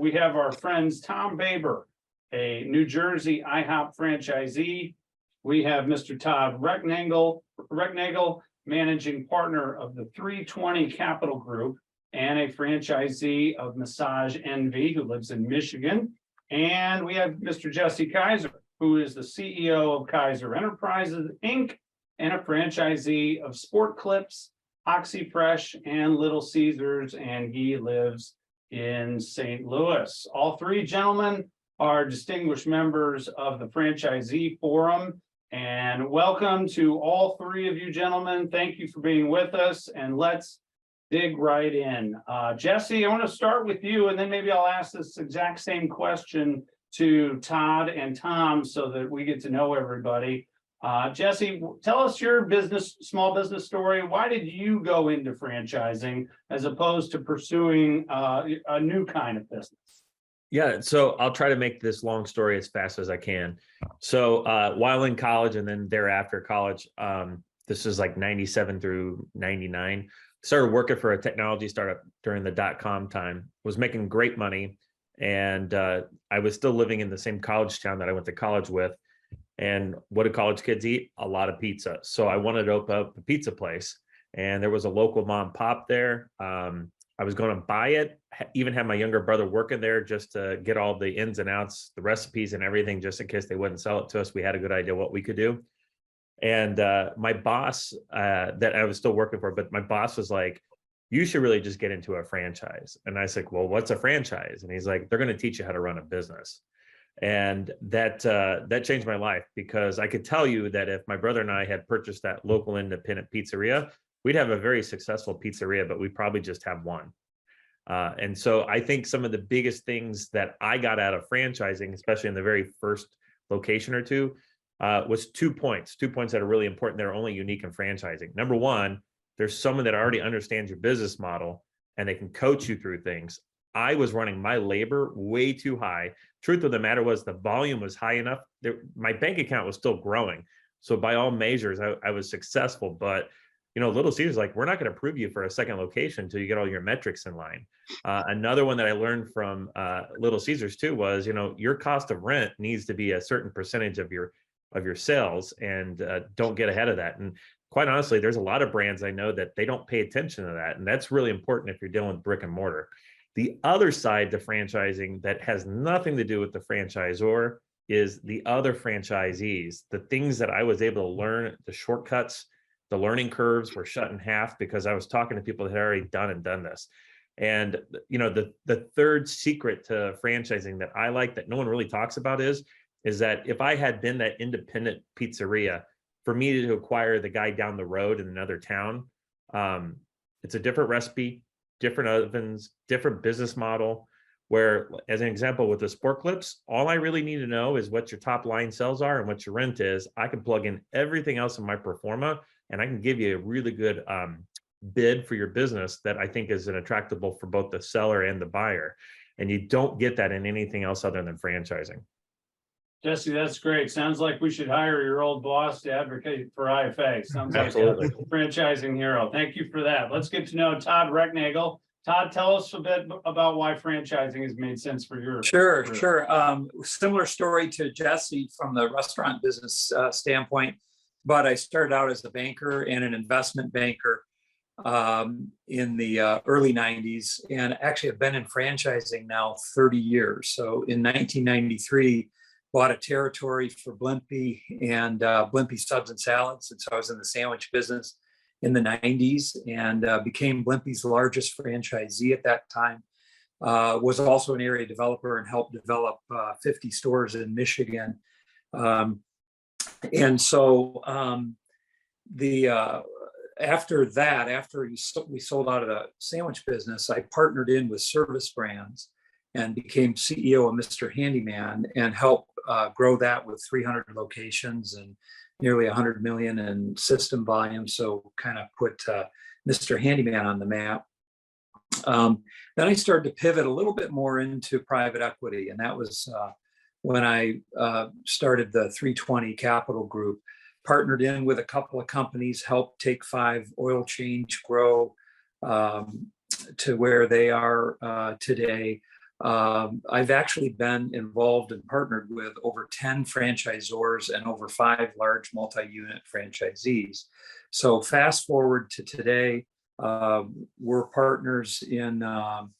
we have our friends Tom Baber, a New Jersey IHOP franchisee. We have Mr. Todd Recknagel, managing partner of the 320 Capital Group and a franchisee of Massage Envy, who lives in Michigan. And we have Mr. Jesse Kaiser, who is the CEO of Kaiser Enterprises, Inc., and a franchisee of Sport Clips, OxyFresh, and Little Caesars, and he lives in St. Louis. All three gentlemen are distinguished members of the Franchisee Forum, and welcome to all three of you gentlemen. Thank you for being with us, and let's dig right in. Jesse, I want to start with you, and then maybe I'll ask this exact same question to Todd and Tom so that we get to know everybody. Jesse, tell us your small business story. Why did you go into franchising as opposed to pursuing a new kind of business? Yeah, so I'll try to make this long story as fast as I can. So while in college and then thereafter college, this is like 97 through 99, started working for a technology startup during the .com time, was making great money. And I was still living in the same college town that I went to college with. And what do college kids eat? A lot of pizza. So I wanted to open up a pizza place. And there was a local mom and pop there. I was going to buy it, even had my younger brother working there just to get all the ins and outs, the recipes and everything, just in case they wouldn't sell it to us. We had a good idea what we could do. And my boss that I was still working for, but my boss was like, you should really just get into a franchise. And I said, well, what's a franchise? And he's like, they're going to teach you how to run a business. And that changed my life, because I could tell you that if my brother and I had purchased that local independent pizzeria, we'd have a very successful pizzeria, but we probably just have one. And so I think some of the biggest things that I got out of franchising, especially in the very first location or two, was 2 points that are really important. They're only unique in franchising. Number one, there's someone that already understands your business model and they can coach you through things. I was running my labor way too high. Truth of the matter was the volume was high enough. My bank account was still growing. So by all measures, I was successful, but Little Caesars, like, we're not going to approve you for a second location until you get all your metrics in line. Another one that I learned from Little Caesars too was, your cost of rent needs to be a certain percentage of your sales, and don't get ahead of that. And quite honestly, there's a lot of brands I know that they don't pay attention to that. And that's really important if you're dealing with brick and mortar. The other side to franchising that has nothing to do with the franchisor is the other franchisees. The things that I was able to learn, the shortcuts, the learning curves were shut in half because I was talking to people that had already done this. And the third secret to franchising that I like that no one really talks about is that if I had been that independent pizzeria, for me to acquire the guy down the road in another town, it's a different recipe, different ovens, different business model. Where, as an example, with the Sport Clips, all I really need to know is what your top line sales are and what your rent is. I can plug in everything else in my pro forma, and I can give you a really good bid for your business that I think is an attractable for both the seller and the buyer. And you don't get that in anything else other than franchising. Jesse, that's great. Sounds like we should hire your old boss to advocate for IFA. Sounds Absolutely. Like a franchising hero. Thank you for that. Let's get to know Todd Recknagel. Todd, tell us a bit about why franchising has made sense for your Sure. career. Similar story to Jesse from the restaurant business standpoint, but I started out as a banker and an investment banker in the early 90s, and actually have been in franchising now 30 years. So in 1993, bought a territory for Blimpie and Blimpie Subs and Salads. And so I was in the sandwich business in the 90s and became Blimpie's largest franchisee at that time. Was also an area developer and helped develop 50 stores in Michigan. And so after we sold out of the sandwich business, I partnered in with Service Brands and became CEO of Mr. Handyman and helped grow that with 300 locations and nearly 100 million in system volume. So kind of put Mr. Handyman on the map. Then I started to pivot a little bit more into private equity. And that was when I started the 320 Capital Group, partnered in with a couple of companies, helped Take 5 Oil Change grow to where they are today. I've actually been involved and partnered with over 10 franchisors and over 5 large multi-unit franchisees. So fast forward to today, we're partners in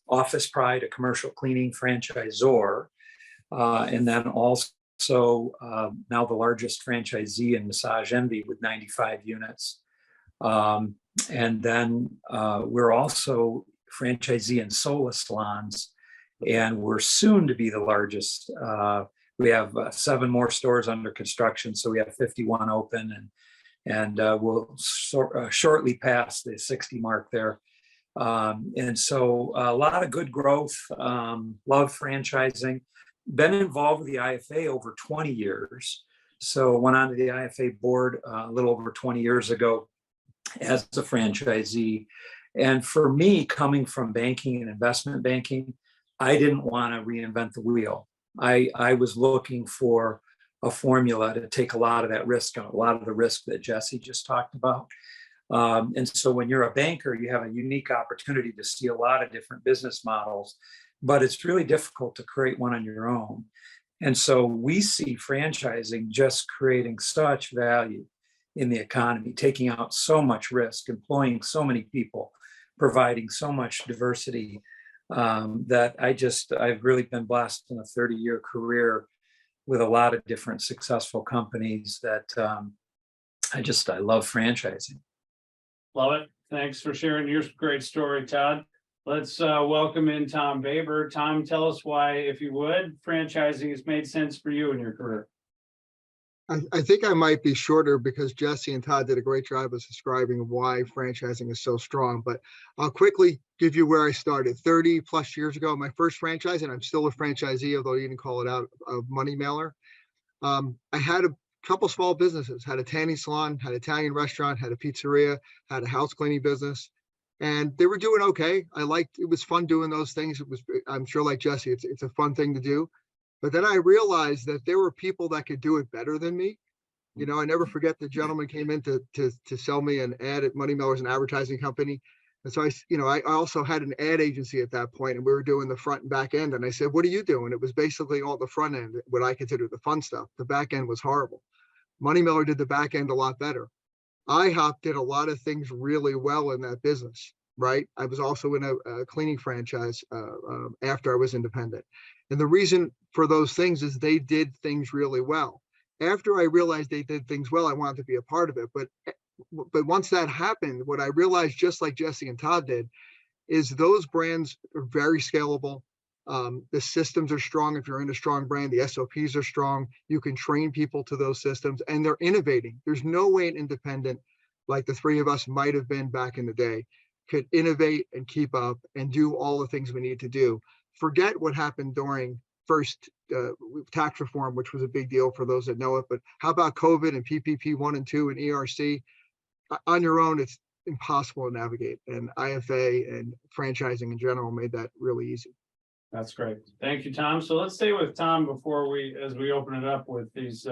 Office Pride, a commercial cleaning franchisor, and then also now the largest franchisee in Massage Envy with 95 units. And then we're also franchisee in Sola Salons, and we're soon to be the largest. We have 7 more stores under construction, so we have 51 open, and we'll shortly pass the 60 mark there. And so a lot of good growth, love franchising, been involved with the IFA over 20 years. So went on to the IFA board a little over 20 years ago as a franchisee. And for me, coming from banking and investment banking, I didn't want to reinvent the wheel. I was looking for a formula to take a lot of that risk on, a lot of the risk that Jesse just talked about. And so when you're a banker, you have a unique opportunity to see a lot of different business models, but it's really difficult to create one on your own. And so we see franchising just creating such value in the economy, taking out so much risk, employing so many people, providing so much diversity, that I've really been blessed in a 30-year career with a lot of different successful companies that I love franchising. Love it. Thanks for sharing your great story, Todd. Let's welcome in Tom Baber. Tom, tell us why, if you would, franchising has made sense for you in your career. I think I might be shorter because Jesse and Todd did a great job of describing why franchising is so strong, but I'll quickly give you where I started. 30 plus years ago, my first franchise, and I'm still a franchisee, although you didn't call it out, of Money Mailer. I had a couple small businesses, had a tanning salon, had an Italian restaurant, had a pizzeria, had a house cleaning business, and they were doing okay. It was fun doing those things. I'm sure like Jesse, it's a fun thing to do. But then I realized that there were people that could do it better than me. You know, I never forget the gentleman came in to sell me an ad at Money Mailer's, an advertising company. And so I also had an ad agency at that point, and we were doing the front and back end. And I said, "What are you doing?" It was basically all the front end, what I consider the fun stuff. The back end was horrible. Money Mailer did the back end a lot better. IHOP did a lot of things really well in that business, right? I was also in a cleaning franchise after I was independent. And the reason for those things is they did things really well. After I realized they did things well, I wanted to be a part of it. But once that happened, what I realized, just like Jesse and Todd did, is those brands are very scalable. The systems are strong. If you're in a strong brand, the SOPs are strong. You can train people to those systems, and they're innovating. There's no way an independent, like the three of us might have been back in the day, could innovate and keep up and do all the things we need to do. Forget what happened during first tax reform, which was a big deal for those that know it. But how about COVID and PPP 1 and 2 and ERC? On your own, it's impossible to navigate. And IFA and franchising in general made that really easy. That's great. Thank you, Tom. So let's stay with Tom as we open it up with these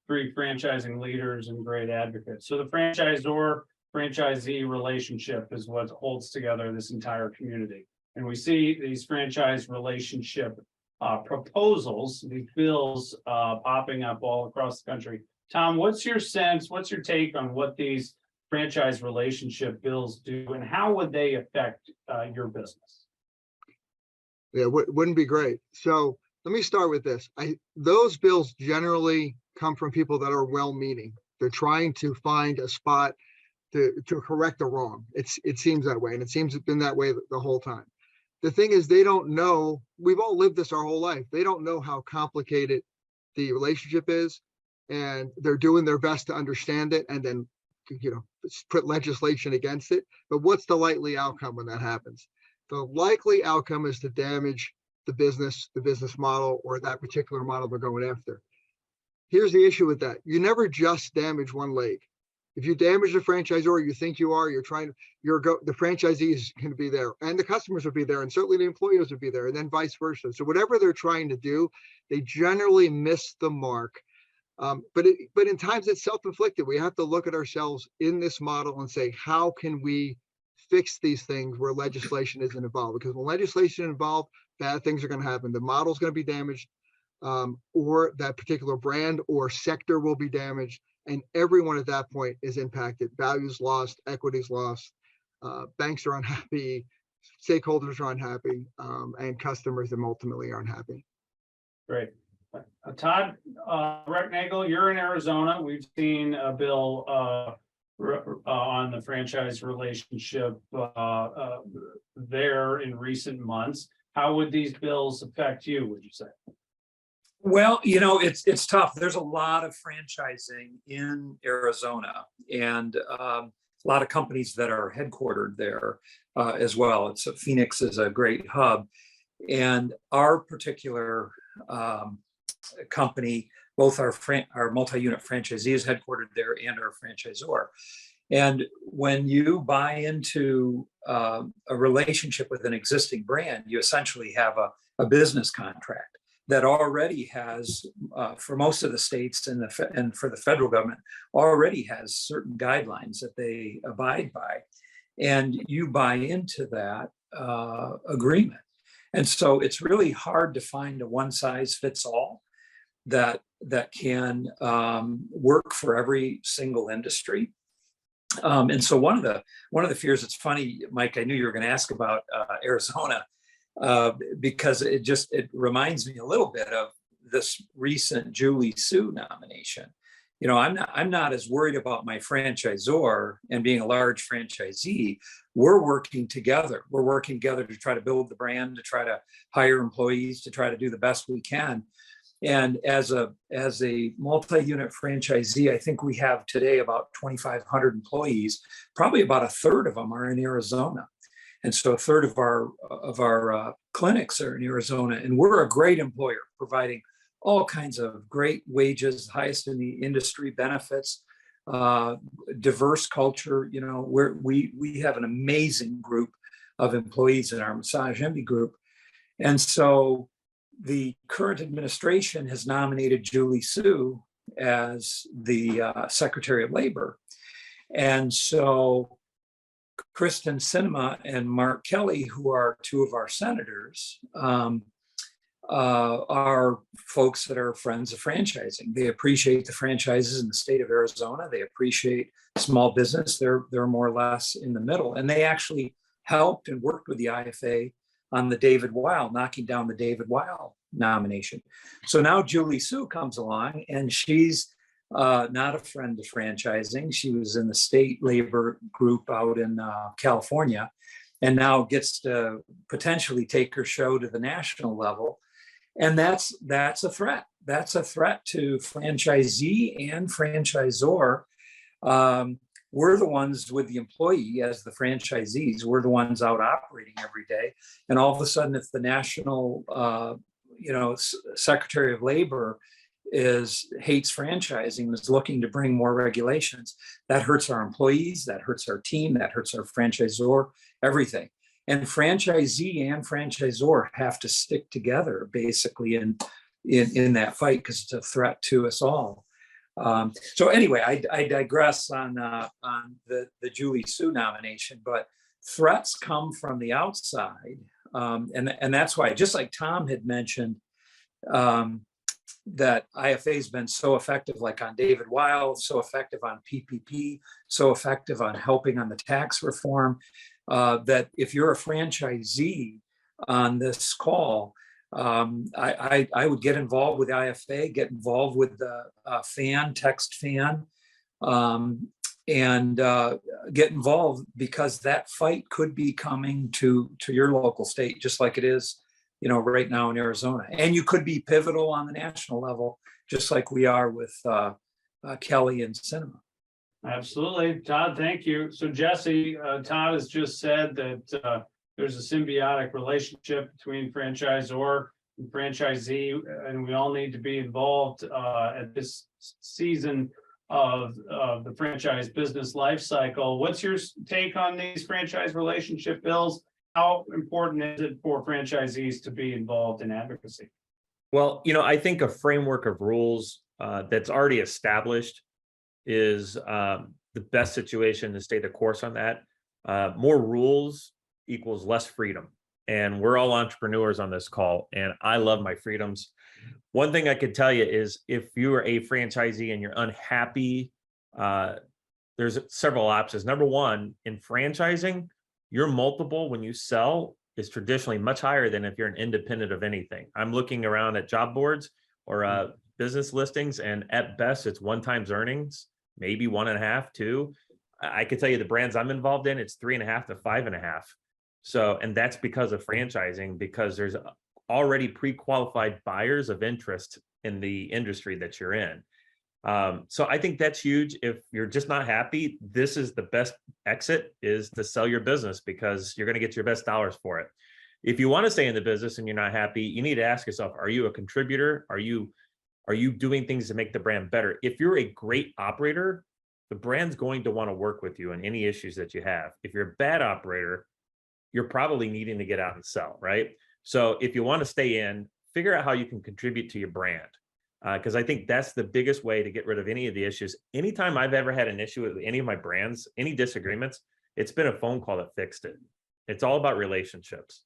3 franchising leaders and great advocates. So the franchisor-franchisee relationship is what holds together this entire community. And we see these franchise relationship proposals, these bills popping up all across the country. Tom, what's your sense, what's your take on what these franchise relationship bills do, and how would they affect your business? Yeah, wouldn't be great. So let me start with this. Those bills generally come from people that are well-meaning. They're trying to find a spot to correct the wrong. It seems that way, and it seems it's been that way the whole time. The thing is, they don't know, we've all lived this our whole life. They don't know how complicated the relationship is, and they're doing their best to understand it and then, put legislation against it. But what's the likely outcome when that happens? The likely outcome is to damage the business model, or that particular model they're going after. Here's the issue with that. You never just damage one leg. If you damage the franchisor, you think you are, the franchisee is going to be there, and the customers will be there, and certainly the employees will be there, and then vice versa. So whatever they're trying to do, they generally miss the mark. But in times it's self-inflicted. We have to look at ourselves in this model and say, how can we fix these things where legislation isn't involved? Because when legislation is involved, bad things are going to happen. The model's going to be damaged, or that particular brand or sector will be damaged. And everyone at that point is impacted. Values lost, equities lost, banks are unhappy, stakeholders are unhappy, and customers and ultimately are unhappy. Great. Todd Recknagel, you're in Arizona. We've seen a bill on the franchise relationship there in recent months. How would these bills affect you, would you say? Well, it's tough. There's a lot of franchising in Arizona, and a lot of companies that are headquartered there as well. Phoenix is a great hub, and our particular company, both our multi-unit franchisee is headquartered there and our franchisor. And when you buy into a relationship with an existing brand, you essentially have a business contract that already has, for most of the states and for the federal government, already has certain guidelines that they abide by. And you buy into that agreement. And so it's really hard to find a one size fits all that can work for every single industry. And so one of the fears, it's funny, Mike, I knew you were going to ask about Arizona, because it reminds me a little bit of this recent Julie Sue nomination. I'm not as worried about my franchisor and being a large franchisee. We're working together. We're working together to try to build the brand, to try to hire employees, to try to do the best we can. And as a multi-unit franchisee, I think we have today about 2,500 employees. Probably about a third of them are in Arizona. And so a third of our clinics are in Arizona, and we're a great employer, providing all kinds of great wages, highest in the industry, benefits, diverse culture. We have an amazing group of employees in our Massage Envy group. And so the current administration has nominated Julie Sue as the Secretary of Labor. And so Kristen Sinema and Mark Kelly, who are two of our senators, are folks that are friends of franchising. They appreciate the franchises in the state of Arizona. They appreciate small business. They're more or less in the middle. And they actually helped and worked with the IFA on the David Weil, knocking down the David Weil nomination. So now Julie Sue comes along, and she's not a friend of franchising. She was in the state labor group out in California, and now gets to potentially take her show to the national level. And that's a threat. That's a threat to franchisee and franchisor. We're the ones with the employee as the franchisees. We're the ones out operating every day. And all of a sudden, if the national, Secretary of Labor hates franchising, is looking to bring more regulations, that hurts our employees, that hurts our team, that hurts our franchisor, everything. And franchisee and franchisor have to stick together basically in that fight, because it's a threat to us all. So anyway, I digress on the Julie Sue nomination, but threats come from the outside. And that's why, just like Tom had mentioned, that IFA has been so effective, like on David Weil, so effective on PPP, so effective on helping on the tax reform, that if you're a franchisee on this call, I would get involved with IFA, get involved with the text fan, and get involved, because that fight could be coming to your local state, just like it is, right now in Arizona. And you could be pivotal on the national level, just like we are with Kelly and Sinema. Absolutely. Todd, thank you. So Jesse, Todd has just said that there's a symbiotic relationship between franchisor and franchisee, and we all need to be involved at this season of the franchise business life cycle. What's your take on these franchise relationship bills? How important is it for franchisees to be involved in advocacy? Well, I think a framework of rules that's already established is the best situation to stay the course on that. More rules equals less freedom. and we're all entrepreneurs on this call, and I love my freedoms. One thing I could tell you is if you are a franchisee and you're unhappy, there's several options. Number one, in franchising, your multiple when you sell is traditionally much higher than if you're an independent of anything. I'm looking around at job boards or business listings, and at best it's 1 times earnings, maybe 1.5, 2. I could tell you the brands I'm involved in, it's 3.5 to 5.5. So, and that's because of franchising, because there's already pre-qualified buyers of interest in the industry that you're in. So I think that's huge. If you're just not happy, this is the best exit, is to sell your business, because you're going to get your best dollars for it. If you want to stay in the business and you're not happy, you need to ask yourself, are you a contributor? Are you doing things to make the brand better? If you're a great operator, the brand's going to want to work with you on any issues that you have. If you're a bad operator, you're probably needing to get out and sell, right? So if you want to stay in, figure out how you can contribute to your brand. Because I think that's the biggest way to get rid of any of the issues. Anytime I've ever had an issue with any of my brands, any disagreements, it's been a phone call that fixed it. It's all about relationships.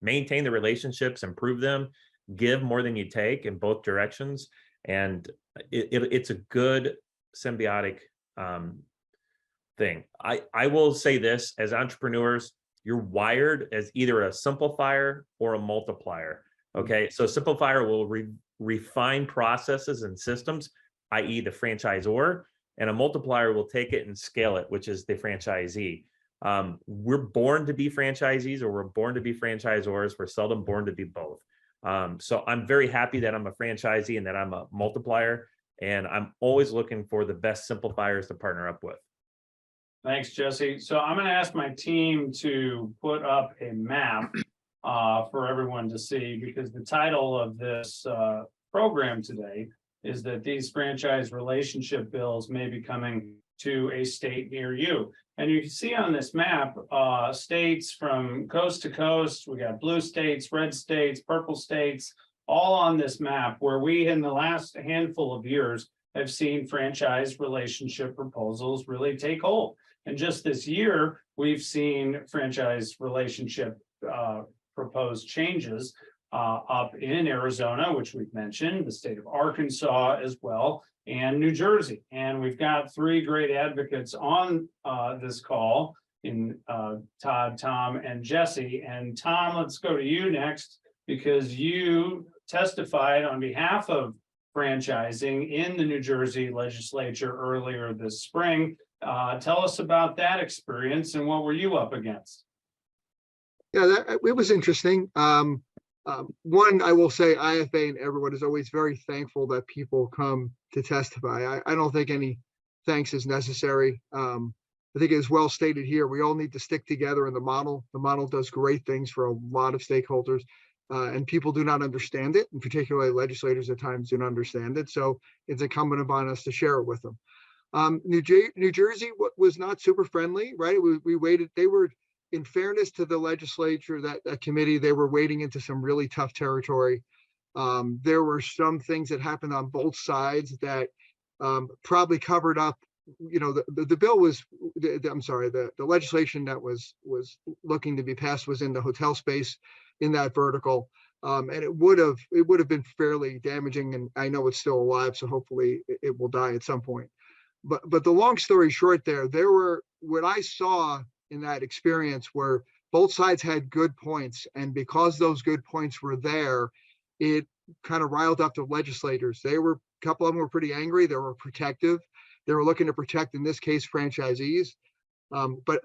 Maintain the relationships, improve them, give more than you take in both directions. And it's a good symbiotic thing. I will say this, as entrepreneurs, you're wired as either a simplifier or a multiplier. Okay, so simplifier will refine processes and systems, i.e. the franchisor, and a multiplier will take it and scale it, which is the franchisee. We're born to be franchisees, or we're born to be franchisors. We're seldom born to be both. So I'm very happy that I'm a franchisee and that I'm a multiplier, and I'm always looking for the best simplifiers to partner up with. Thanks, Jesse. So I'm going to ask my team to put up a map for everyone to see, because the title of this program today is that these franchise relationship bills may be coming to a state near you. And you can see on this map states from coast to coast. We got blue states, red states, purple states, all on this map, where we in the last handful of years have seen franchise relationship proposals really take hold. And just this year, we've seen franchise relationship proposed changes up in Arizona, which we've mentioned, the state of Arkansas as well, and New Jersey. And we've got 3 great advocates on this call in Todd, Tom, and Jesse. And Tom, let's go to you next, because you testified on behalf of franchising in the New Jersey legislature earlier this spring. Tell us about that experience and what were you up against? Yeah, it was interesting. One, I will say IFA and everyone is always very thankful that people come to testify. I don't think any thanks is necessary. I think it is well stated here. We all need to stick together in the model. The model does great things for a lot of stakeholders, and people do not understand it, and particularly legislators at times do not understand it. So it's incumbent upon us to share it with them. New Jersey was not super friendly, right? We waited. They were, in fairness to the legislature, that committee, they were wading into some really tough territory. There were some things that happened on both sides that probably covered up. You know, the bill was, I'm sorry, the legislation that was looking to be passed was in the hotel space in that vertical. And it would have been fairly damaging. And I know it's still alive, so hopefully it will die at some point. But the long story short, there were, what I saw in that experience were both sides had good points. And because those good points were there, it kind of riled up the legislators. A couple of them were pretty angry. They were protective. They were looking to protect, in this case, franchisees. But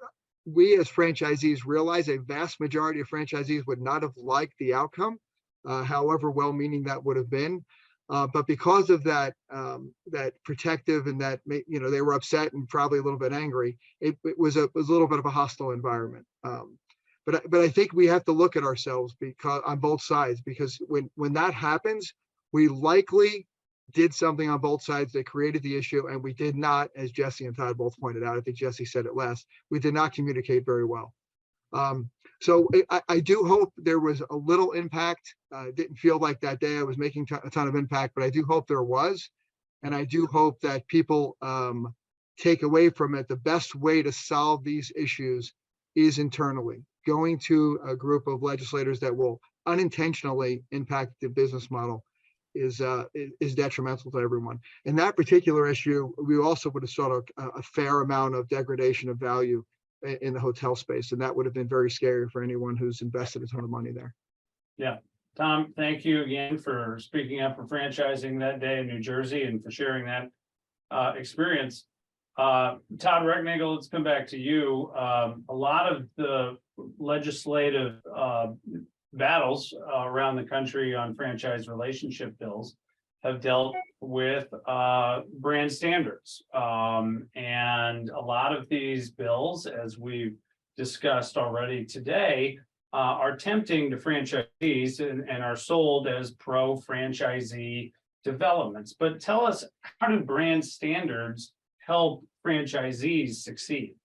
we as franchisees realize a vast majority of franchisees would not have liked the outcome, however well-meaning that would have been. But because of that protective and that, you know, they were upset and probably a little bit angry, it was a little bit of a hostile environment. But I think we have to look at ourselves because on both sides, because when that happens, we likely did something on both sides that created the issue, and we did not, as Jesse and Todd both pointed out, I think Jesse said it last, we did not communicate very well. So I do hope there was a little impact. Didn't feel like that day I was making a ton of impact, but I do hope there was. And I do hope that people take away from it the best way to solve these issues is internally. going to a group of legislators that will unintentionally impact the business model is detrimental to everyone. In that particular issue, we also would have sought a fair amount of degradation of value in the hotel space, and that would have been very scary for anyone who's invested a ton of money there. Yeah. Tom, thank you again for speaking up for franchising that day in New Jersey and for sharing that experience. Todd Recknagel, let's come back to you. A lot of the legislative battles around the country on franchise relationship bills have dealt with brand standards. And a lot of these bills, as we've discussed already today, are tempting to franchisees and are sold as pro-franchisee developments. But tell us, how do brand standards help franchisees succeed?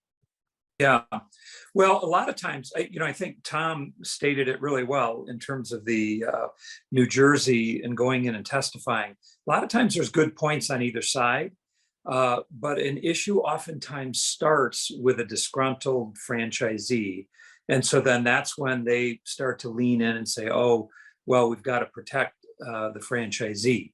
Yeah, well, a lot of times, I think Tom stated it really well in terms of the New Jersey and going in and testifying. A lot of times there's good points on either side, but an issue oftentimes starts with a disgruntled franchisee. And so then that's when they start to lean in and say, oh, well, we've got to protect the franchisee.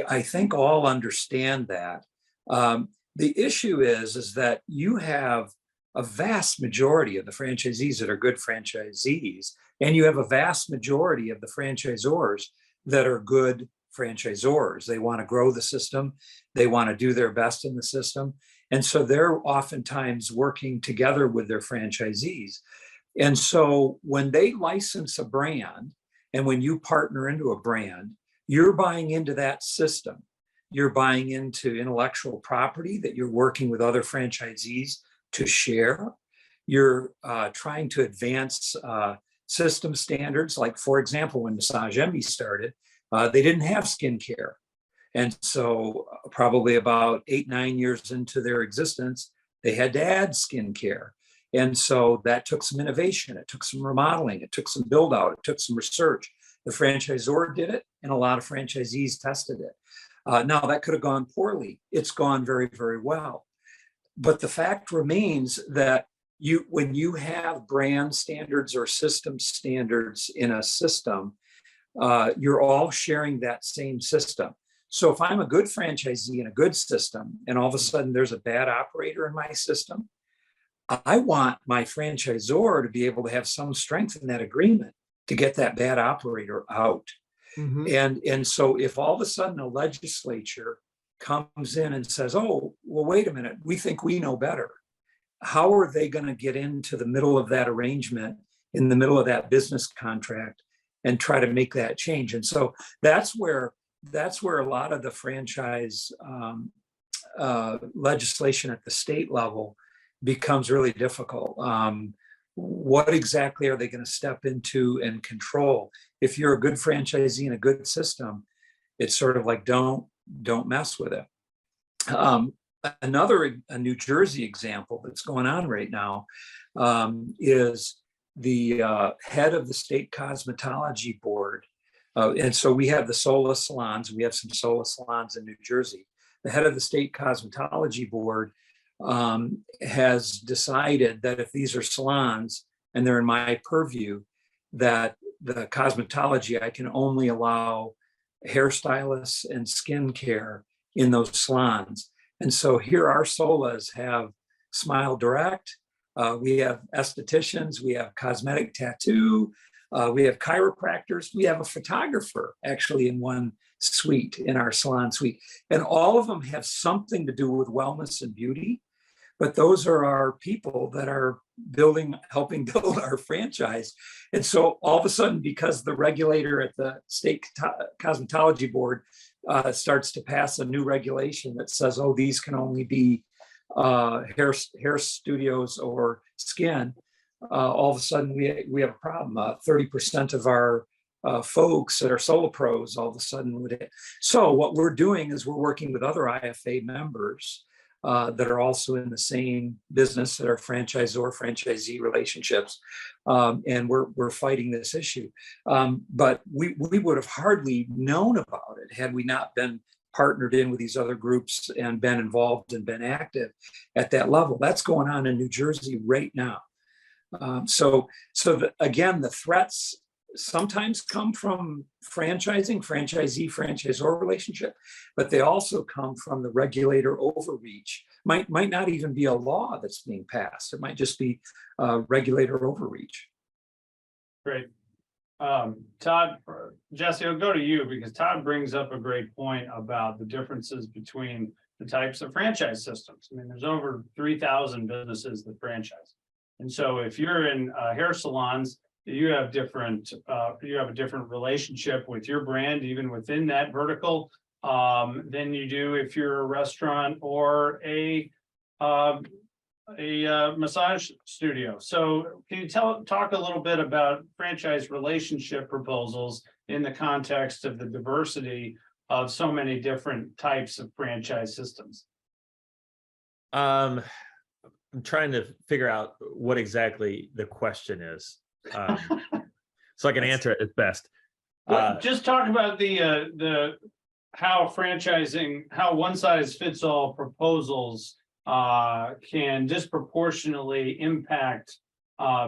I think all understand that. The issue is that you have a vast majority of the franchisees that are good franchisees, and you have a vast majority of the franchisors that are good franchisors. They want to grow the system. They want to do their best in the system. And so they're oftentimes working together with their franchisees. And so when they license a brand, and when you partner into a brand, you're buying into that system. You're buying into intellectual property that you're working with other franchisees to share. You're trying to advance system standards. Like, for example, when Massage Envy started, they didn't have skincare. And so probably about 8-9 years into their existence, they had to add skincare. And so that took some innovation. It took some remodeling. It took some build out. It took some research. The franchisor did it, and a lot of franchisees tested it. Now, that could have gone poorly. It's gone very, very well. But the fact remains that when you have brand standards or system standards in a system, you're all sharing that same system. So if I'm a good franchisee in a good system, and all of a sudden there's a bad operator in my system, I want my franchisor to be able to have some strength in that agreement to get that bad operator out. Mm-hmm. And so if all of a sudden a legislature comes in and says, oh, well, wait a minute, we think we know better. How are they going to get into the middle of that arrangement, in the middle of that business contract, and try to make that change? And so that's where a lot of the franchise legislation at the state level becomes really difficult. What exactly are they going to step into and control? If you're a good franchisee in a good system, it's sort of like, don't mess with it. A New Jersey example that's going on right now is the head of the state cosmetology board. And so we have the Sola salons. We have some Sola salons in New Jersey. The head of the state cosmetology board has decided that if these are salons and they're in my purview, that the cosmetology, I can only allow hairstylists and skincare in those salons. And so here our Solas have Smile Direct, we have estheticians, we have cosmetic tattoo, we have chiropractors, we have a photographer actually in one suite, in our salon suite. And all of them have something to do with wellness and beauty. But those are our people that are helping build our franchise. And so all of a sudden, because the regulator at the state cosmetology board starts to pass a new regulation that says, oh, these can only be hair studios or skin, all of a sudden we have a problem. 30% of our folks that are solo pros all of a sudden would hit. So what we're doing is we're working with other IFA members that are also in the same business, that are franchisee relationships, and we're fighting this issue. But we would have hardly known about it had we not been partnered in with these other groups and been involved and been active at that level. That's going on in New Jersey right now. Again, the threats sometimes come from franchisee, franchisor relationship, but they also come from the regulator overreach. Might not even be a law that's being passed. It might just be regulator overreach. Great. Todd, Jesse, I'll go to you because Todd brings up a great point about the differences between the types of franchise systems. I mean, there's over 3,000 businesses that franchise. And so if you're in hair salons, you have a different relationship with your brand, even within that vertical, than you do if you're a restaurant or a massage studio. So can you talk a little bit about franchise relationship proposals in the context of the diversity of so many different types of franchise systems? I'm trying to figure out what exactly the question is, so I can answer it as best. Just talk about how one size fits all proposals can disproportionately impact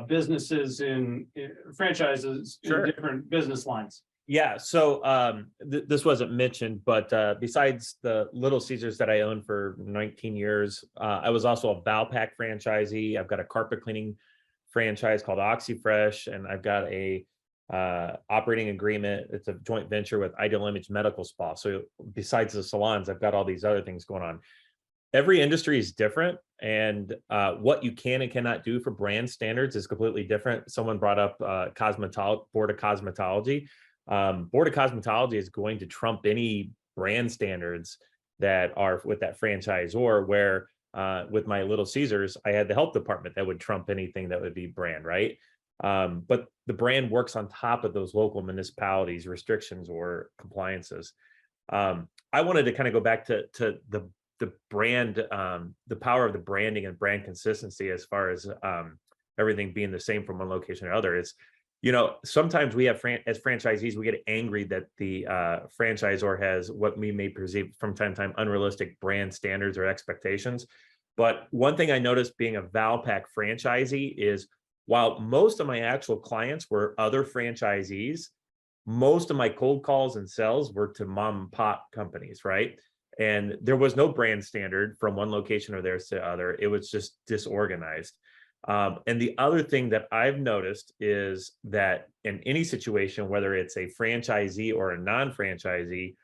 businesses in franchises in different business lines. Yeah, so this wasn't mentioned, but besides the Little Caesars that I owned for 19 years, I was also a Valpak franchisee. I've got a carpet cleaning franchise called OxyFresh, and I've got a operating agreement. It's a joint venture with Ideal Image Medical Spa. So besides the salons, I've got all these other things going on. Every industry is different, and what you can and cannot do for brand standards is completely different. Someone brought up Board of Cosmetology. Board of Cosmetology is going to trump any brand standards that are with that franchisor, where with my Little Caesars, I had the health department that would trump anything that would be brand, right? But the brand works on top of those local municipalities, restrictions or compliances. I wanted to kind of go back to the brand, the power of the branding and brand consistency as far as everything being the same from one location to another. Is, sometimes we have as franchisees, we get angry that the franchisor has what we may perceive from time to time unrealistic brand standards or expectations. But one thing I noticed being a Valpak franchisee is, while most of my actual clients were other franchisees, most of my cold calls and sales were to mom and pop companies, right? And there was no brand standard from one location or theirs to other. It was just disorganized. And the other thing that I've noticed is that in any situation, whether it's a franchisee or a non-franchisee,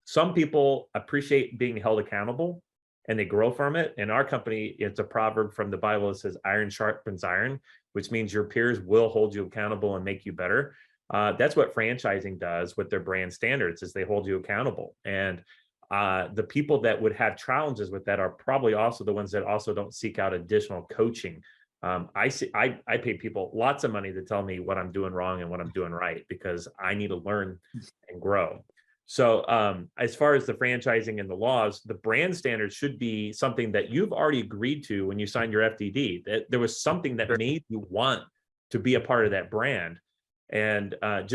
some people appreciate being held accountable and they grow from it. In our company, it's a proverb from the Bible that says iron sharpens iron, which means your peers will hold you accountable and make you better. That's what franchising does with their brand standards, is they hold you accountable. And the people that would have challenges with that are probably also the ones that also don't seek out additional coaching. I pay people lots of money to tell me what I'm doing wrong and what I'm doing right, because I need to learn and grow. So as far as the franchising and the laws, the brand standards should be something that you've already agreed to when you signed your FDD, that there was something that made you want to be a part of that brand. And I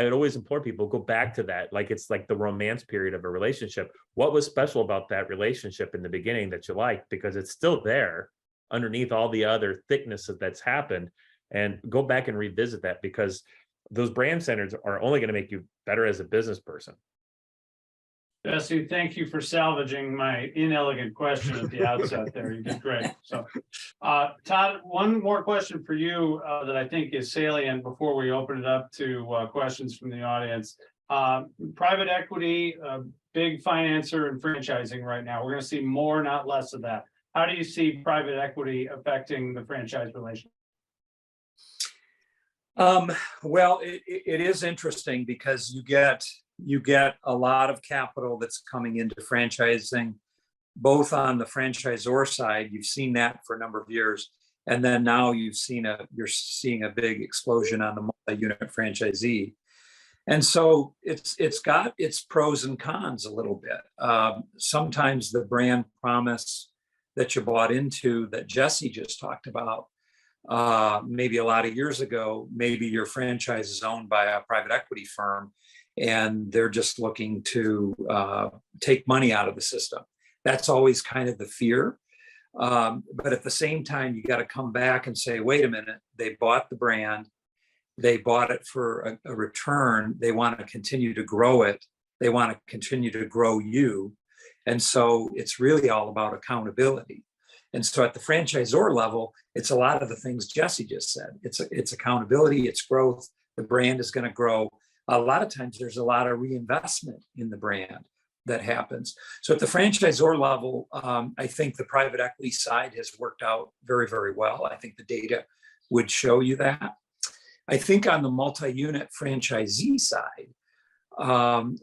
would always implore people, go back to that. Like, it's like the romance period of a relationship. What was special about that relationship in the beginning that you liked? Because it's still there underneath all the other thickness that's happened. And go back and revisit that, because those brand standards are only going to make you better as a business person. Jesse, thank you for salvaging my inelegant question at the outset there. You did great. So, Todd, one more question for you that I think is salient before we open it up to questions from the audience. Private equity, big financer and franchising right now. We're going to see more, not less of that. How do you see private equity affecting the franchise relationship? Well, it is interesting because you get a lot of capital that's coming into franchising, both on the franchisor side. You've seen that for a number of years, and then now you're seeing a big explosion on the multi-unit franchisee. And so it's got its pros and cons a little bit. Sometimes the brand promise that you bought into, that Jesse just talked about, maybe a lot of years ago, maybe your franchise is owned by a private equity firm and they're just looking to take money out of the system. That's always kind of the fear. But at the same time, you got to come back and say, wait a minute, they bought the brand. They bought it for a return. They want to continue to grow it. They want to continue to grow you. And so it's really all about accountability. And so at the franchisor level, it's a lot of the things Jesse just said. It's accountability, it's growth. The brand is going to grow. A lot of times there's a lot of reinvestment in the brand that happens. So at the franchisor level, I think the private equity side has worked out very, very well. I think the data would show you that. I think on the multi-unit franchisee side,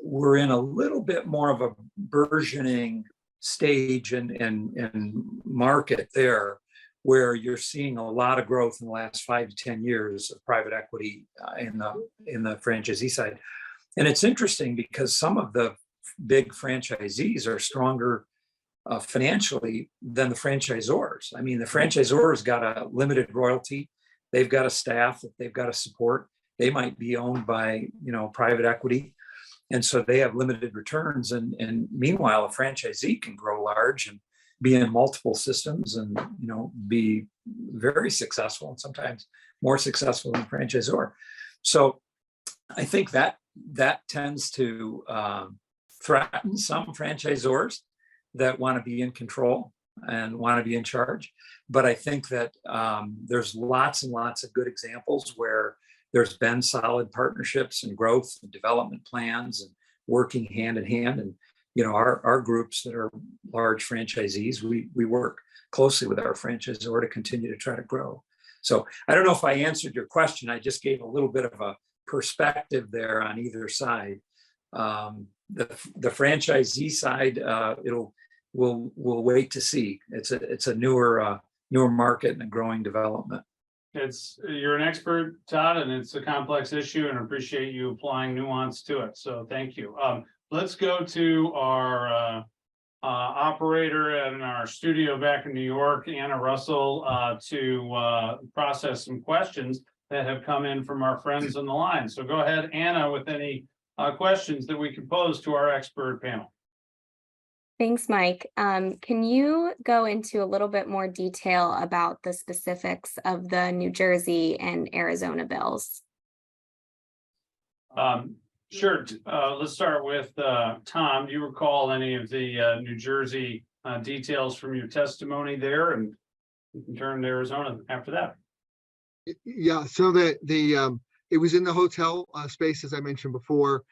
we're in a little bit more of a burgeoning stage and market there, where you're seeing a lot of growth in the last 5 to 10 years of private equity in the franchisee side. And it's interesting because some of the big franchisees are stronger financially than the franchisors. I mean, the franchisors got a limited royalty. They've got a staff that they've got to support. They might be owned by, private equity. And so they have limited returns. And meanwhile, a franchisee can grow large and be in multiple systems and, be very successful and sometimes more successful than franchisor. So I think that tends to threaten some franchisors that want to be in control and want to be in charge. But I think that there's lots and lots of good examples where there's been solid partnerships and growth and development plans and working hand in hand. And, our groups that are large franchisees, we work closely with our franchisor to continue to try to grow. So I don't know if I answered your question. I just gave a little bit of a perspective there on either side. The franchisee side, we'll wait to see. It's a newer market and a growing development. You're an expert, Todd, and it's a complex issue, and I appreciate you applying nuance to it. So thank you. Let's go to our operator in our studio back in New York, Anna Russell, to process some questions that have come in from our friends on the line. So go ahead, Anna, with any questions that we can pose to our expert panel. Thanks, Mike. Can you go into a little bit more detail about the specifics of the New Jersey and Arizona bills? Sure. Let's start with Tom. Do you recall any of the New Jersey details from your testimony there? And we can turn to Arizona after that. Yeah, so it was in the hotel space, as I mentioned before.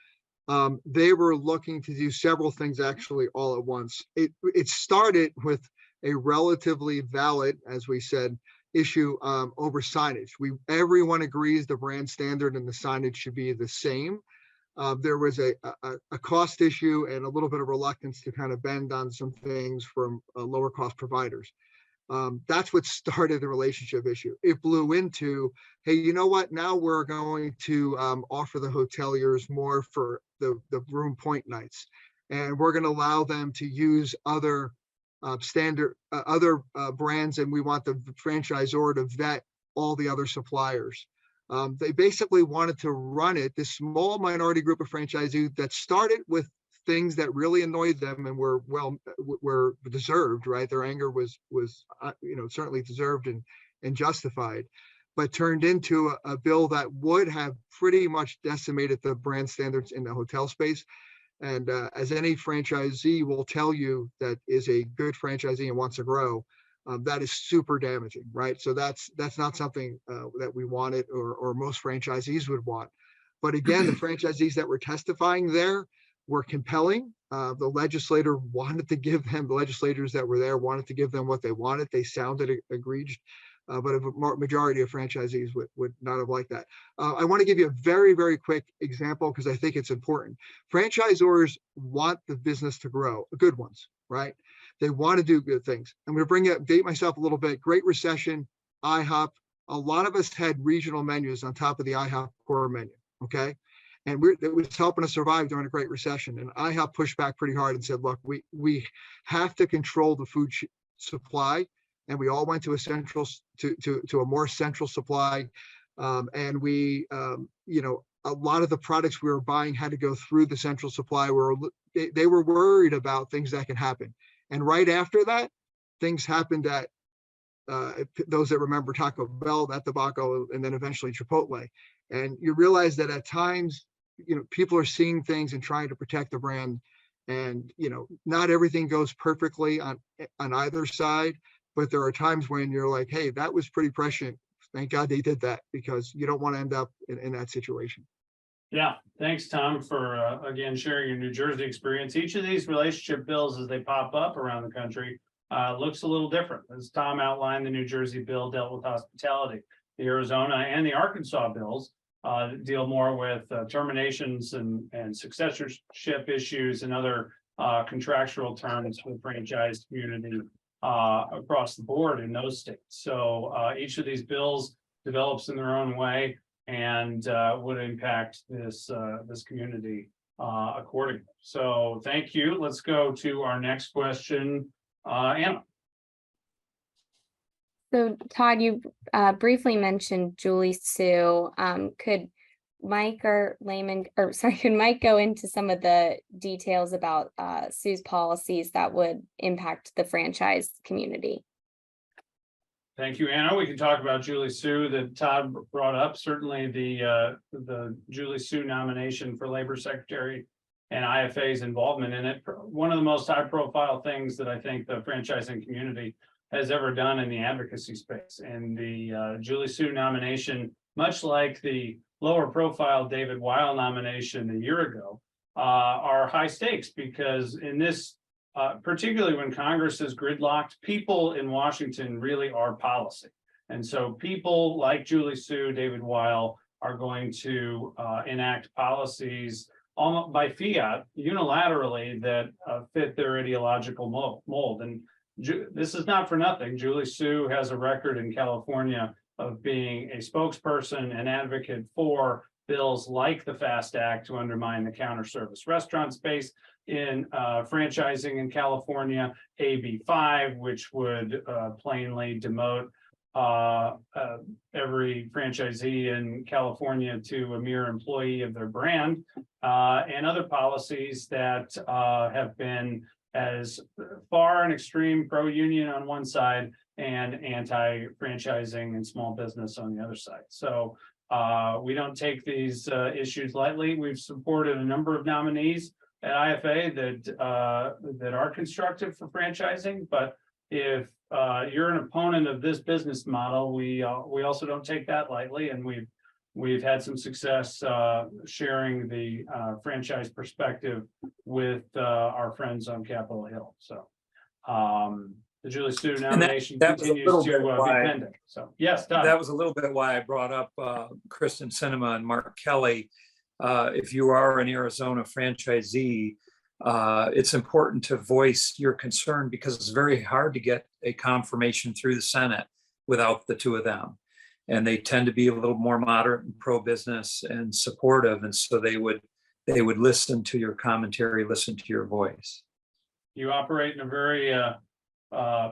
They were looking to do several things actually all at once. It started with a relatively valid, as we said, issue over signage. Everyone agrees the brand standard and the signage should be the same. There was a cost issue and a little bit of reluctance to kind of bend on some things from lower cost providers. That's what started the relationship issue. It blew into, hey, you know what? Now we're going to offer the hoteliers more for the room point nights, and we're going to allow them to use other brands, and we want the franchisor to vet all the other suppliers. They basically wanted to run it, this small minority group of franchisees that started with things that really annoyed them and were deserved, right? Their anger was certainly deserved and justified, but turned into a bill that would have pretty much decimated the brand standards in the hotel space. And as any franchisee will tell you that is a good franchisee and wants to grow, that is super damaging, right? So that's not something that we wanted or most franchisees would want. But again, the franchisees that were testifying there were compelling. The legislators that were there wanted to give them what they wanted. They sounded egregious, but a majority of franchisees would not have liked that. I want to give you a very, very quick example because I think it's important. Franchisors want the business to grow, good ones, right? They want to do good things. I'm going to date myself a little bit. Great Recession, IHOP. A lot of us had regional menus on top of the IHOP core menu, okay? And it was helping us survive during a Great Recession. And IHOP pushed back pretty hard and said, look, we have to control the food supply. And we all went to a more central supply. And a lot of the products we were buying had to go through the central supply. They were worried about things that can happen. And right after that, things happened at those that remember Taco Bell, that debacle, and then eventually Chipotle. And you realize that at times, people are seeing things and trying to protect the brand. And, not everything goes perfectly on either side, but there are times when you're like, hey, that was pretty prescient. Thank God they did that, because you don't want to end up in that situation. Yeah, thanks, Tom, for again sharing your New Jersey experience. Each of these relationship bills, as they pop up around the country, looks a little different. As Tom outlined, the New Jersey bill dealt with hospitality. The Arizona and the Arkansas bills deal more with terminations and successorship issues and other contractual terms for the franchise community across the board in those states. So each of these bills develops in their own way and would impact this community accordingly. So thank you. Let's go to our next question. Anna. So Todd, you briefly mentioned Julie Sue. Could Mike or Layman, or sorry, could Mike go into some of the details about Sue's policies that would impact the franchise community? Thank you, Anna. We can talk about Julie Sue that Todd brought up. Certainly the Julie Sue nomination for Labor Secretary and IFA's involvement in it. One of the most high profile things that I think the franchising community has ever done in the advocacy space. And the Julie Sue nomination, much like the lower profile David Weil nomination a year ago, are high stakes, because in this, particularly when Congress is gridlocked, people in Washington really are policy. And so people like Julie Sue, David Weil are going to enact policies almost by fiat unilaterally that fit their ideological mold. And this is not for nothing. Julie Sue has a record in California of being a spokesperson and advocate for bills like the FAST Act to undermine the counter service restaurant space in franchising in California, AB 5, which would plainly demote every franchisee in California to a mere employee of their brand, and other policies that have been as far an extreme pro-union on one side and anti-franchising and small business on the other side. So we don't take these issues lightly. We've supported a number of nominees at IFA that are constructive for franchising, but if you're an opponent of this business model, we also don't take that lightly, and we've had some success sharing the franchise perspective with our friends on Capitol Hill. So the Julie Sue nomination continues to be pending. So yes, Todd. That was a little bit why I brought up Kristen Sinema and Mark Kelly. If you are an Arizona franchisee, it's important to voice your concern, because it's very hard to get a confirmation through the Senate without the two of them. And they tend to be a little more moderate and pro-business and supportive. And so they would listen to your commentary, listen to your voice. You operate in a very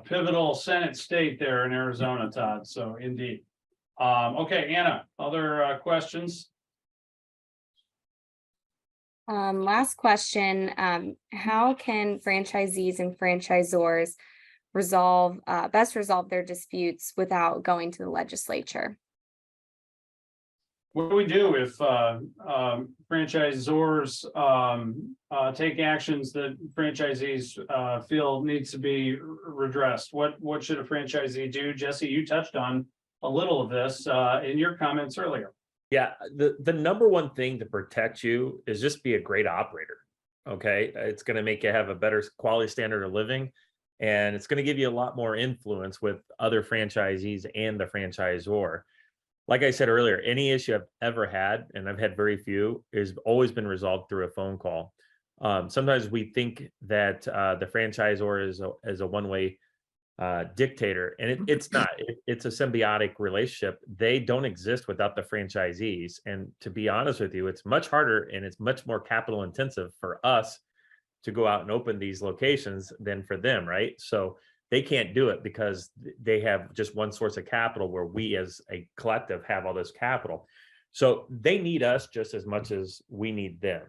pivotal Senate state there in Arizona, Todd. So indeed. Okay, Anna, other questions? Last question. How can franchisees and franchisors best resolve their disputes without going to the legislature? What do we do if franchisors take actions that franchisees feel needs to be redressed? What should a franchisee do? Jesse, you touched on a little of this in your comments earlier. Yeah, the number one thing to protect you is just be a great operator. Okay, it's going to make you have a better quality standard of living, and it's going to give you a lot more influence with other franchisees and the franchisor. Like I said earlier, any issue I've ever had, and I've had very few, has always been resolved through a phone call. Sometimes we think that the franchisor is a one-way dictator, and it's not. It's a symbiotic relationship. They don't exist without the franchisees. And to be honest with you, it's much harder and it's much more capital intensive for us to go out and open these locations than for them, right? So they can't do it because they have just one source of capital, where we as a collective have all this capital. So they need us just as much as we need them.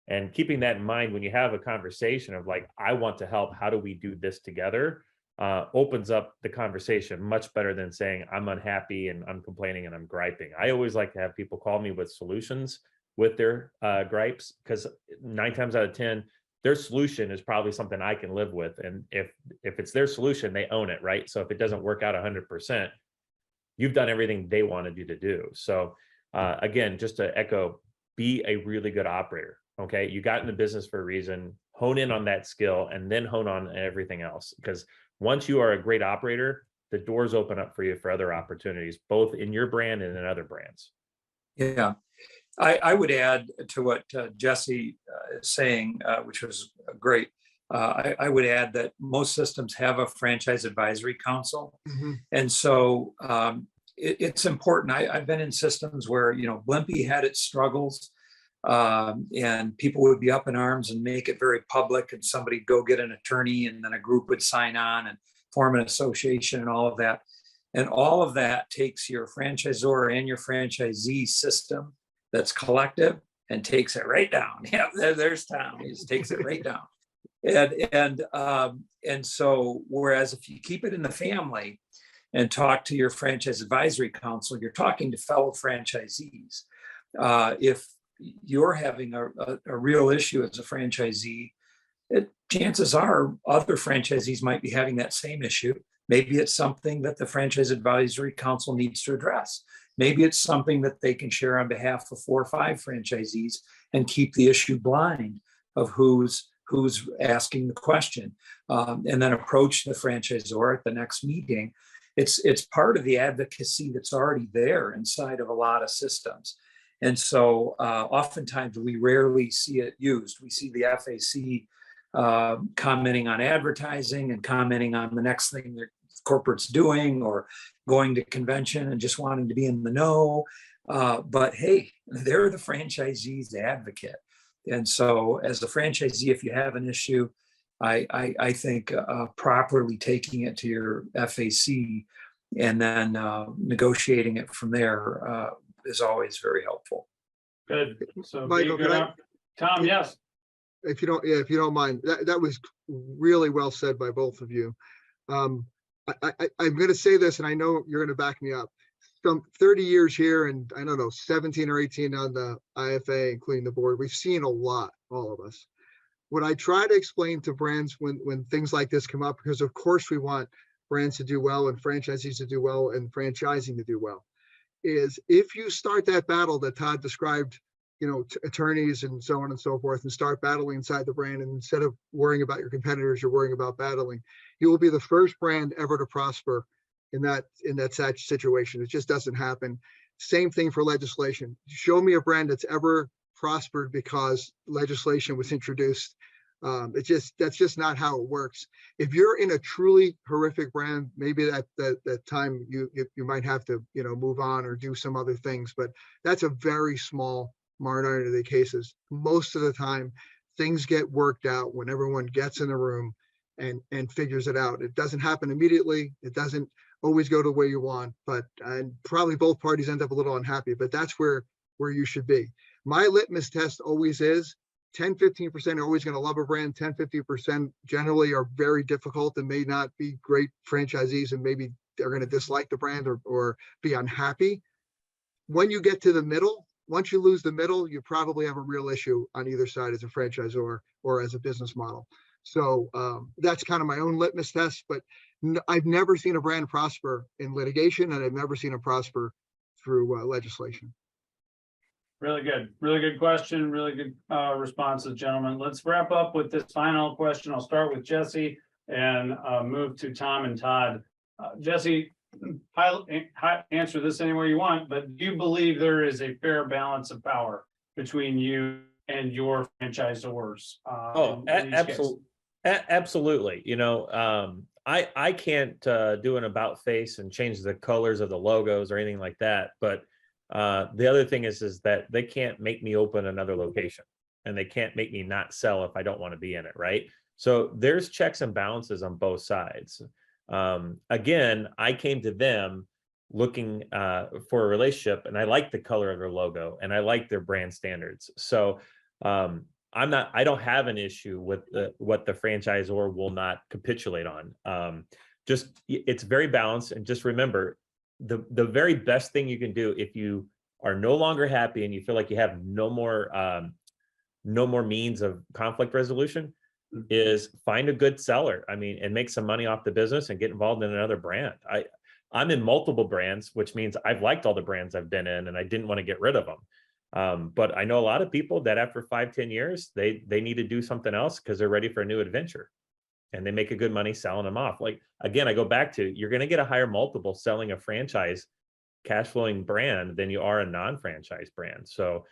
And keeping that in mind when you have a conversation of like, I want to help, how do we do this together? opens up the conversation much better than saying I'm unhappy and I'm complaining and I'm griping. I always like to have people call me with solutions with their gripes, because 9 times out of 10, their solution is probably something I can live with. And if it's their solution, they own it, right? So if it doesn't work out 100%, you've done everything they wanted you to do. So again, just to echo, be a really good operator. Okay. You got in the business for a reason, hone in on that skill and then hone on everything else. Because once you are a great operator, the doors open up for you for other opportunities, both in your brand and in other brands. Yeah. I would add to what Jesse is saying, which was great. I would add that most systems have a franchise advisory council. And so it's important. I've been in systems where, Blimpie had its struggles, and people would be up in arms and make it very public, and somebody go get an attorney, and then a group would sign on and form an association and all of that. And all of that takes your franchisor and your franchisee system that's collective and takes it right down. Yeah, there's Tom. He just takes it right down. And so, whereas if you keep it in the family and talk to your franchise advisory council, you're talking to fellow franchisees. If you're having a real issue as a franchisee, chances are other franchisees might be having that same issue. Maybe it's something that the franchise advisory council needs to address. Maybe it's something that they can share on behalf of 4 or 5 franchisees and keep the issue blind of who's asking the question, and then approach the franchisor at the next meeting. It's part of the advocacy that's already there inside of a lot of systems. And so oftentimes we rarely see it used. We see the FAC commenting on advertising and commenting on the next thing their corporate's doing, or going to convention and just wanting to be in the know. But hey, they're the franchisee's advocate. And so as a franchisee, if you have an issue, I think properly taking it to your FAC and then negotiating it from there is always very helpful. Good. So Michael, Tom, yes. If you don't mind, that was really well said by both of you. I'm going to say this, and I know you're going to back me up. From 30 years here, and I don't know, 17 or 18 on the IFA, including the board, we've seen a lot, all of us. What I try to explain to brands when things like this come up, because of course we want brands to do well and franchisees to do well and franchising to do well, is if you start that battle that Todd described, attorneys and so on and so forth, and start battling inside the brand, and instead of worrying about your competitors, you're worrying about battling, you will be the first brand ever to prosper in that situation. It just doesn't happen. Same thing for legislation. Show me a brand that's ever prospered because legislation was introduced. That's just not how it works. If you're in a truly horrific brand, maybe that time you might have to move on or do some other things, but that's a very small minority of the cases. Most of the time, things get worked out when everyone gets in the room and figures it out. It doesn't happen immediately. It doesn't always go the way you want, but and probably both parties end up a little unhappy, but that's where you should be. My litmus test always is 10-15% are always going to love a brand. 10-15% generally are very difficult and may not be great franchisees, and maybe they're going to dislike the brand or be unhappy. When you get to the middle, once you lose the middle, you probably have a real issue on either side as a franchisor or as a business model. So that's kind of my own litmus test, but I've never seen a brand prosper in litigation, and I've never seen it prosper through legislation. Really good question. Really good responses, gentlemen. Let's wrap up with this final question. I'll start with Jesse and move to Tom and Todd. Jesse, answer this any way you want, but do you believe there is a fair balance of power between you and your franchisors? Absolutely. I can't do an about face and change the colors of the logos or anything like that. But the other thing is that they can't make me open another location, and they can't make me not sell if I don't want to be in it. Right. So there's checks and balances on both sides. Again, I came to them looking for a relationship, and I like the color of their logo and I like their brand standards. So I don't have an issue with what the franchisor will not capitulate on. It's very balanced. And just remember, the very best thing you can do if you are no longer happy and you feel like you have no more means of conflict resolution is find a good seller. I mean, and make some money off the business and get involved in another brand. I'm in multiple brands, which means I've liked all the brands I've been in and I didn't want to get rid of them. But I know a lot of people that after 5-10 years, they need to do something else because they're ready for a new adventure and they make a good money selling them off. Like, again, I go back to, you're going to get a higher multiple selling a franchise cash flowing brand than you are a non-franchise brand. So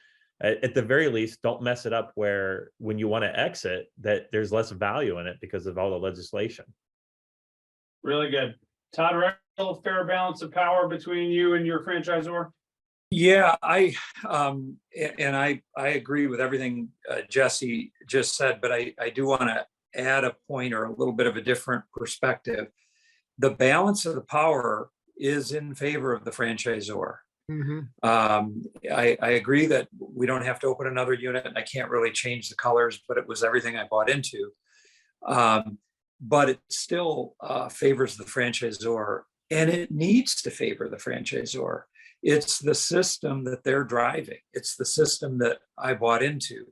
at the very least, don't mess it up where when you want to exit that there's less value in it because of all the legislation. Really good. Todd Recknagel, fair balance of power between you and your franchisor? Yeah, I agree with everything Jesse just said, but I do want to add a point or a little bit of a different perspective. The balance of the power is in favor of the franchisor. I agree that we don't have to open another unit. I can't really change the colors, but it was everything I bought into. But it still favors the franchisor, and it needs to favor the franchisor. It's the system that they're driving. It's the system that I bought into.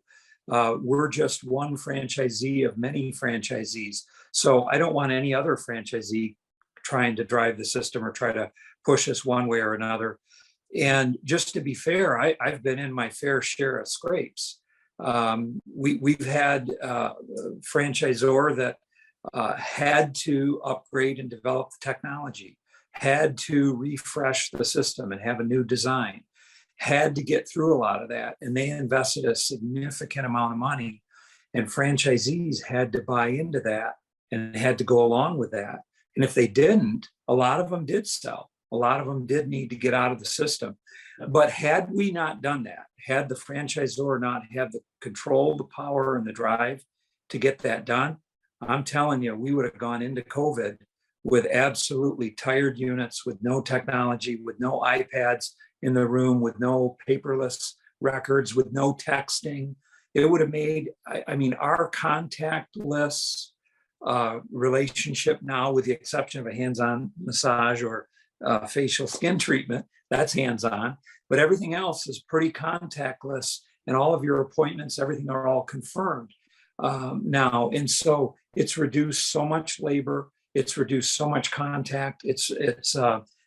We're just one franchisee of many franchisees. So I don't want any other franchisee trying to drive the system or try to push us one way or another. And just to be fair, I've been in my fair share of scrapes. We've had a franchisor that had to upgrade and develop the technology, had to refresh the system and have a new design, had to get through a lot of that. And they invested a significant amount of money, and franchisees had to buy into that and had to go along with that. And if they didn't, a lot of them did sell. A lot of them did need to get out of the system. But had we not done that, had the franchisor not had the control, the power, and the drive to get that done, I'm telling you, we would have gone into COVID with absolutely tired units, with no technology, with no iPads in the room, with no paperless records, with no texting. It would have made, I mean, our contactless relationship now, with the exception of a hands-on massage or facial skin treatment, that's hands-on, but everything else is pretty contactless, and all of your appointments, everything are all confirmed now. And so it's reduced so much labor, it's reduced so much contact, it's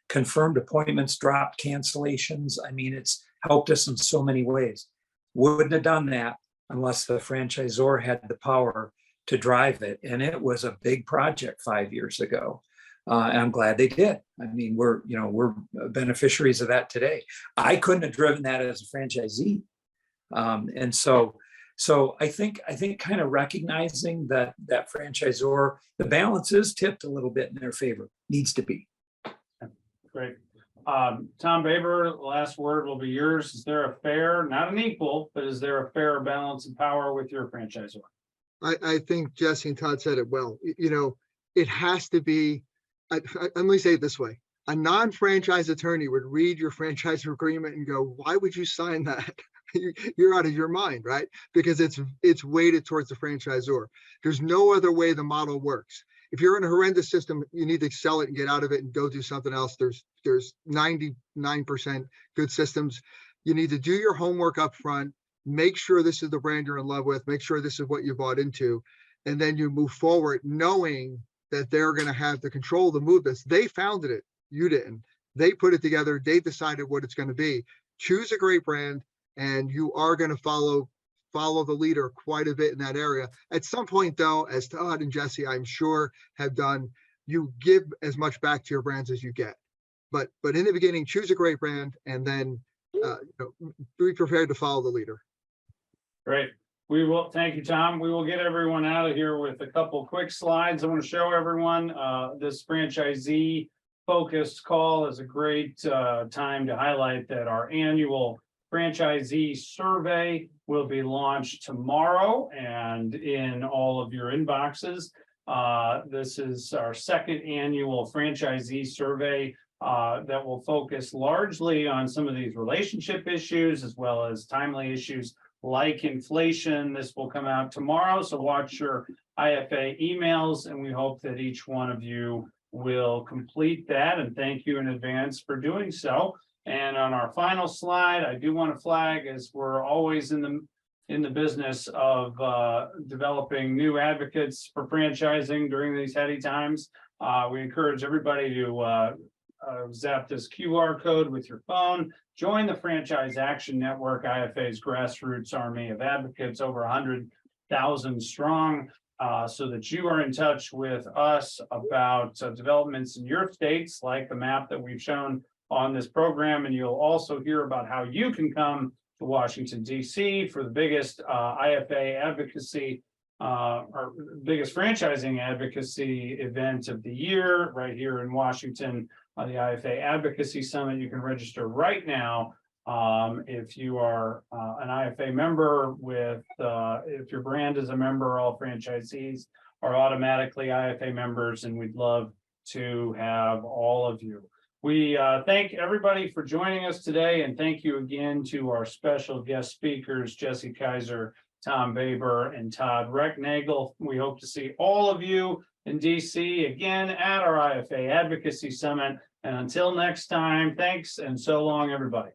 confirmed appointments, dropped cancellations. I mean, it's helped us in so many ways. Wouldn't have done that unless the franchisor had the power to drive it. And it was a big project 5 years ago. And I'm glad they did. I mean, we're beneficiaries of that today. I couldn't have driven that as a franchisee. And so I think kind of recognizing that franchisor, the balance is tipped a little bit in their favor, needs to be. Great. Tom Baber, last word will be yours. Is there a fair, not an equal, but is there a fair balance of power with your franchisor? I think Jesse and Todd said it well. It has to be, let me say it this way. A non-franchise attorney would read your franchise agreement and go, why would you sign that? You're out of your mind, right? Because it's weighted towards the franchisor. There's no other way the model works. If you're in a horrendous system, you need to sell it and get out of it and go do something else. There's 99% good systems. You need to do your homework up front, make sure this is the brand you're in love with, make sure this is what you bought into, and then you move forward knowing that they're going to have the control to move this. They founded it. You didn't. They put it together. They decided what it's going to be. Choose a great brand, and you are going to follow the leader quite a bit in that area. At some point, though, as Todd and Jesse, I'm sure, have done, you give as much back to your brands as you get. But in the beginning, choose a great brand, and then be prepared to follow the leader. Great. We will, thank you, Tom. We will get everyone out of here with a couple quick slides. I want to show everyone this franchisee focused call is a great time to highlight that our annual franchisee survey will be launched tomorrow and in all of your inboxes. This is our second annual franchisee survey that will focus largely on some of these relationship issues as well as timely issues like inflation. This will come out tomorrow, so watch your IFA emails, and we hope that each one of you will complete that, and thank you in advance for doing so. And on our final slide, I do want to flag, as we're always in the business of developing new advocates for franchising during these heady times. We encourage everybody to zap this QR code with your phone. Join the Franchise Action Network, IFA's grassroots army of advocates, over 100,000 strong, so that you are in touch with us about developments in your states, like the map that we've shown on this program. And you'll also hear about how you can come to Washington, D.C. for the biggest IFA advocacy our biggest franchising advocacy event of the year right here in Washington, the IFA Advocacy Summit. You can register right now if you are an IFA member with, if your brand is a member, all franchisees are automatically IFA members, and we'd love to have all of you. We thank everybody for joining us today, and thank you again to our special guest speakers, Jesse Kaiser, Tom Baber, and Todd Recknagel. We hope to see all of you in DC again at our IFA Advocacy Summit. And until next time, thanks and so long, everybody.